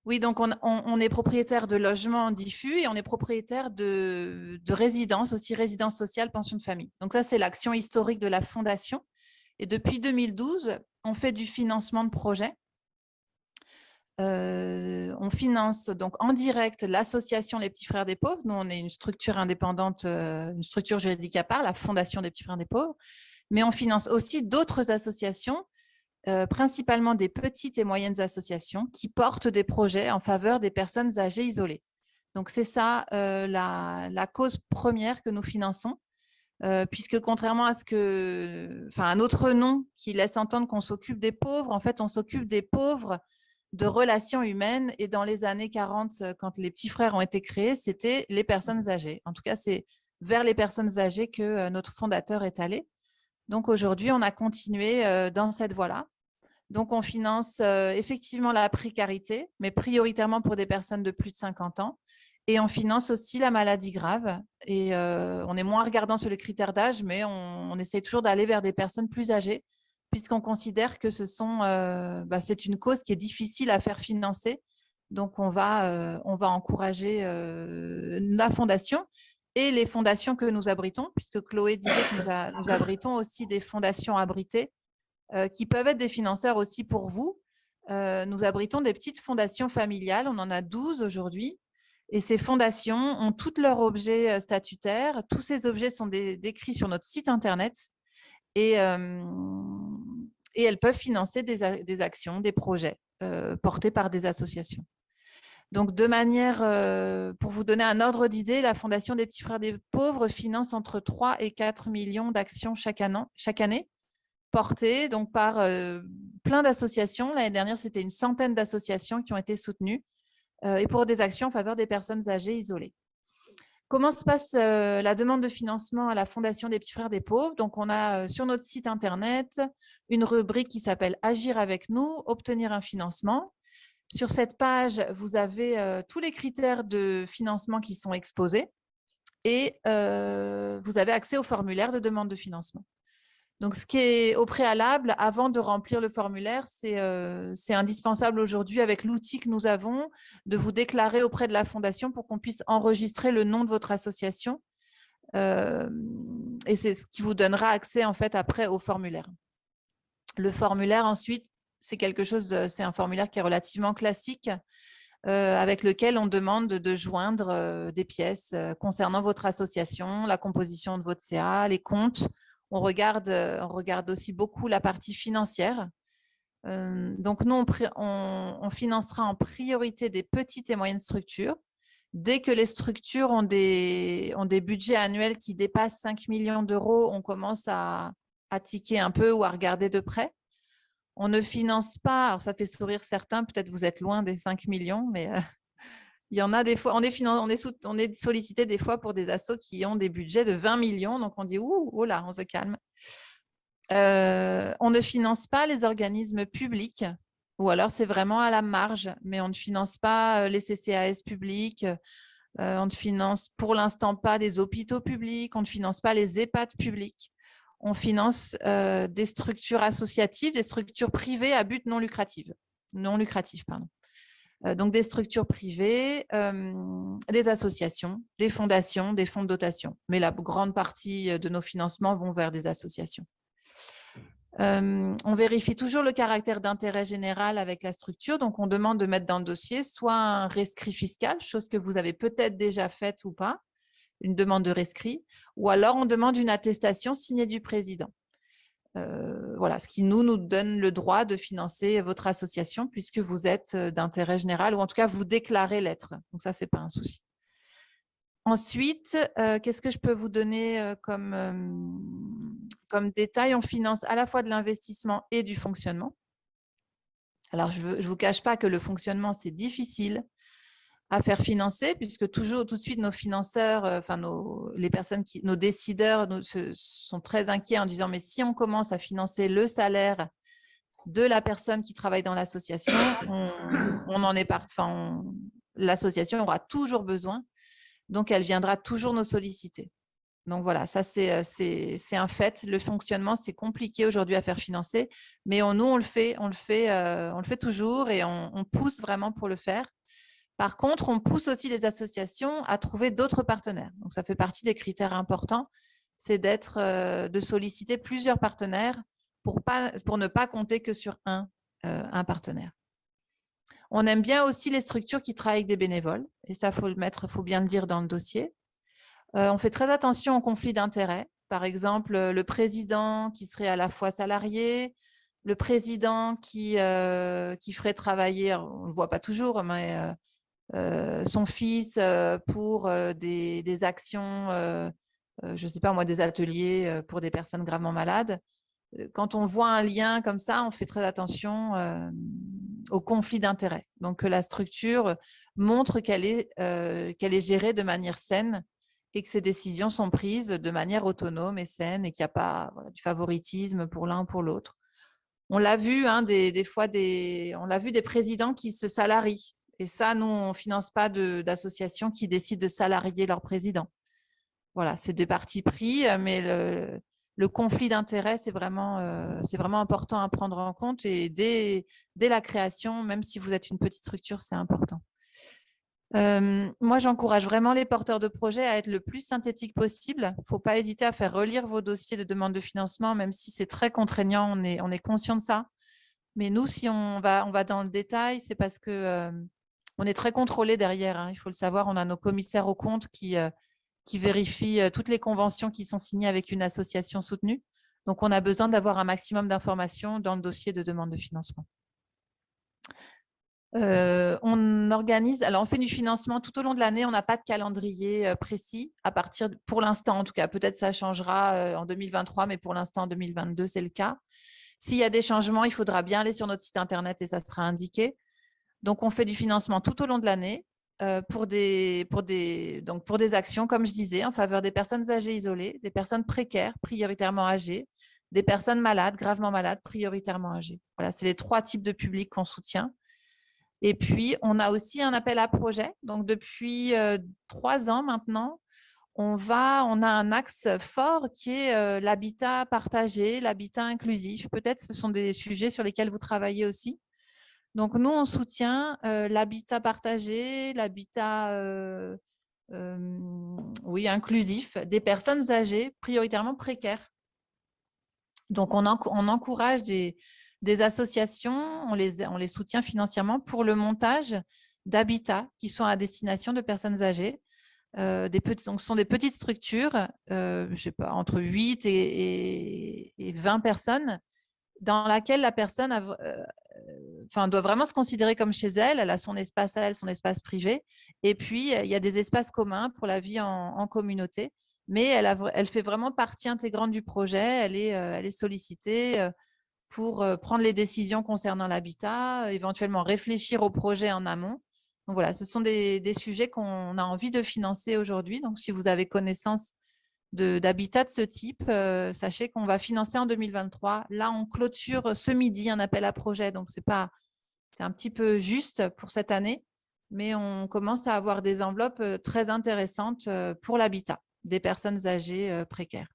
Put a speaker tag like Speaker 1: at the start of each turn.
Speaker 1: Oui, donc on est propriétaire de logements diffus et on est propriétaire de résidences, aussi résidences sociales, pensions de famille. Donc ça, c'est l'action historique de la Fondation. Et depuis 2012, on fait du financement de projets. On finance donc en direct l'association Les Petits Frères des Pauvres. Nous, on est une structure indépendante, une structure juridique à part, la Fondation des Petits Frères des Pauvres. Mais on finance aussi d'autres associations, principalement des petites et moyennes associations qui portent des projets en faveur des personnes âgées isolées. Donc, c'est ça la cause première que nous finançons, puisque contrairement à un autre nom qui laisse entendre qu'on s'occupe des pauvres, en fait, on s'occupe des pauvres de relations humaines. Et dans les années 40, quand les petits frères ont été créés, c'était les personnes âgées. En tout cas, c'est vers les personnes âgées que notre fondateur est allé. Donc aujourd'hui, on a continué dans cette voie-là. Donc on finance effectivement la précarité, mais prioritairement pour des personnes de plus de 50 ans. Et on finance aussi la maladie grave. Et on est moins regardant sur les critères d'âge, mais on essaie toujours d'aller vers des personnes plus âgées, puisqu'on considère que c'est une cause qui est difficile à faire financer. Donc on va encourager la fondation et les fondations que nous abritons, puisque Chloé disait que nous abritons aussi des fondations abritées qui peuvent être des financeurs aussi pour vous. Nous abritons des petites fondations familiales. On en a 12 aujourd'hui. Et ces fondations ont tous leurs objets statutaires. Tous ces objets sont décrits sur notre site Internet. Et, euh, et elles peuvent financer des actions, des projets portés par des associations. Donc, pour vous donner un ordre d'idée, la Fondation des Petits Frères des Pauvres finance entre 3 et 4 millions d'actions chaque année, portées donc par plein d'associations. L'année dernière, c'était une centaine d'associations qui ont été soutenues et pour des actions en faveur des personnes âgées isolées. Comment se passe la demande de financement à la Fondation des Petits Frères des Pauvres? Donc, on a sur notre site Internet une rubrique qui s'appelle « Agir avec nous, obtenir un financement ». Sur cette page, vous avez tous les critères de financement qui sont exposés et vous avez accès au formulaire de demande de financement. Donc, ce qui est au préalable, avant de remplir le formulaire, c'est indispensable aujourd'hui avec l'outil que nous avons de vous déclarer auprès de la Fondation pour qu'on puisse enregistrer le nom de votre association. Et c'est ce qui vous donnera accès en fait après au formulaire. Le formulaire ensuite, c'est un formulaire qui est relativement classique avec lequel on demande de joindre des pièces concernant votre association, la composition de votre CA, les comptes. On regarde aussi beaucoup la partie financière. Donc, nous, on financera en priorité des petites et moyennes structures. Dès que les structures ont des budgets annuels qui dépassent 5 millions d'euros, on commence à tiquer un peu ou à regarder de près. On ne finance pas, alors ça fait sourire certains, peut-être vous êtes loin des 5 millions, mais il y en a des fois, on est sollicité des fois pour des assos qui ont des budgets de 20 millions, donc on dit ouh là, on se calme. On ne finance pas les organismes publics, ou alors c'est vraiment à la marge, mais on ne finance pas les CCAS publics, on ne finance pour l'instant pas des hôpitaux publics, on ne finance pas les EHPAD publics. On finance des structures associatives, des structures privées à but non lucratif. Donc des structures privées, des associations, des fondations, des fonds de dotation. Mais la grande partie de nos financements vont vers des associations. On vérifie toujours le caractère d'intérêt général avec la structure. Donc, on demande de mettre dans le dossier soit un rescrit fiscal, chose que vous avez peut-être déjà faite ou pas, une demande de rescrit, ou alors on demande une attestation signée du président. Voilà, ce qui nous donne le droit de financer votre association puisque vous êtes d'intérêt général ou en tout cas, vous déclarez l'être. Donc, ça, ce n'est pas un souci. Ensuite, qu'est-ce que je peux vous donner comme détail? On finance à la fois de l'investissement et du fonctionnement. Alors, je ne vous cache pas que le fonctionnement, c'est difficile à faire financer puisque tout de suite, nos financeurs, nos décideurs sont très inquiets en disant « mais si on commence à financer le salaire de la personne qui travaille dans l'association, on en est parti. L'association aura toujours besoin. Donc, elle viendra toujours nous solliciter. Donc voilà, ça c'est un fait. Le fonctionnement, c'est compliqué aujourd'hui à faire financer, mais nous, on le fait toujours et on pousse vraiment pour le faire. Par contre, on pousse aussi les associations à trouver d'autres partenaires. Donc, ça fait partie des critères importants, c'est de solliciter plusieurs partenaires pour ne pas compter que sur un partenaire. On aime bien aussi les structures qui travaillent avec des bénévoles, et ça, faut bien le dire dans le dossier. On fait très attention aux conflits d'intérêts. Par exemple, le président qui serait à la fois salarié, le président qui ferait travailler, on ne le voit pas toujours, mais son fils pour des actions, je ne sais pas moi, des ateliers pour des personnes gravement malades. Quand on voit un lien comme ça, on fait très attention au conflit d'intérêts. Donc, que la structure montre qu'elle est gérée de manière saine et que ces décisions sont prises de manière autonome et saine et qu'il n'y a pas du favoritisme pour l'un ou pour l'autre. On l'a vu, des fois, on l'a vu des présidents qui se salarient. Et ça, nous, on ne finance pas d'associations qui décident de salarier leur président. Voilà, c'est des partis pris, mais le conflit d'intérêts, c'est vraiment important à prendre en compte. Et dès la création, même si vous êtes une petite structure, c'est important. Moi, j'encourage vraiment les porteurs de projets à être le plus synthétique possible. Il ne faut pas hésiter à faire relire vos dossiers de demande de financement, même si c'est très contraignant, on est conscient de ça. Mais nous, si on va dans le détail, c'est parce que on est très contrôlé derrière. Il faut le savoir, on a nos commissaires aux comptes qui vérifient toutes les conventions qui sont signées avec une association soutenue. Donc, on a besoin d'avoir un maximum d'informations dans le dossier de demande de financement. On fait du financement tout au long de l'année. On n'a pas de calendrier précis pour l'instant en tout cas. Peut-être ça changera en 2023, mais pour l'instant en 2022, c'est le cas. S'il y a des changements, il faudra bien aller sur notre site internet et ça sera indiqué. Donc, on fait du financement tout au long de l'année pour des actions, comme je disais, en faveur des personnes âgées isolées, des personnes précaires, prioritairement âgées, des personnes malades, gravement malades, prioritairement âgées. Voilà, c'est les 3 types de publics qu'on soutient. Et puis, on a aussi un appel à projet. Donc, depuis 3 ans maintenant, on a un axe fort qui est l'habitat partagé, l'habitat inclusif. Peut-être ce sont des sujets sur lesquels vous travaillez aussi. Donc, nous, on soutient l'habitat partagé, l'habitat inclusif des personnes âgées, prioritairement précaires. Donc, on encourage des associations, on les soutient financièrement pour le montage d'habitats qui sont à destination de personnes âgées. Donc, ce sont des petites structures, je ne sais pas, entre 8 et 20 personnes, dans laquelle la personne doit vraiment se considérer comme chez elle. Elle a son espace à elle, son espace privé. Et puis, il y a des espaces communs pour la vie en communauté. Mais elle fait vraiment partie intégrante du projet. Elle est sollicitée pour prendre les décisions concernant l'habitat, éventuellement réfléchir au projet en amont. Donc voilà, ce sont des sujets qu'on a envie de financer aujourd'hui. Donc, si vous avez connaissance d'habitat de ce type, sachez qu'on va financer en 2023. Là, on clôture ce midi un appel à projet. Donc, c'est un petit peu juste pour cette année, mais on commence à avoir des enveloppes très intéressantes pour l'habitat des personnes âgées précaires.